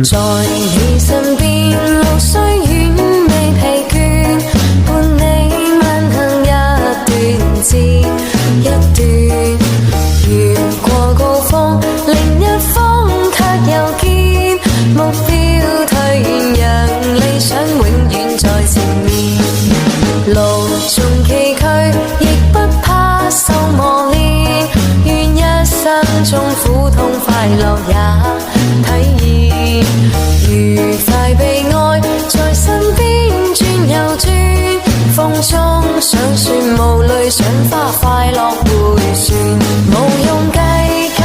在你身邊，路雖遠未疲倦，伴你慢行一段接一段，越過高峰，另一方卻又見目標退遠，讓理想永遠在前面。路縱崎嶇，亦不怕受磨練，願一生中苦痛快樂也體驗，愉快悲哀在身邊轉又轉，風中想說無淚，賞花快樂迴旋，無用計較，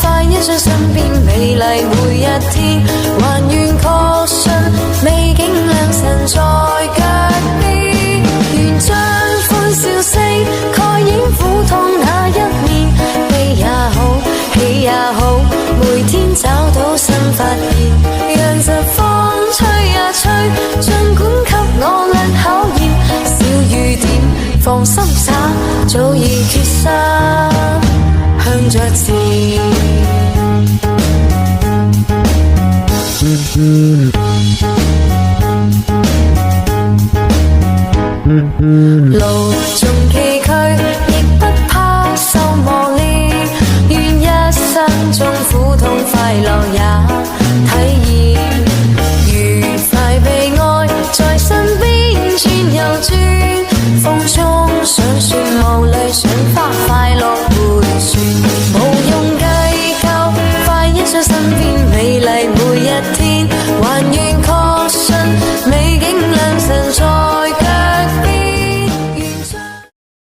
快欣賞身邊美麗每一天，還願確信美景良辰在腳邊，願將歡笑聲蓋掩苦痛那一面，悲也好，喜也好，每天找到新發現，讓疾風吹呀吹，儘管給我倆考驗，小雨點放心灑，早已決心向着前。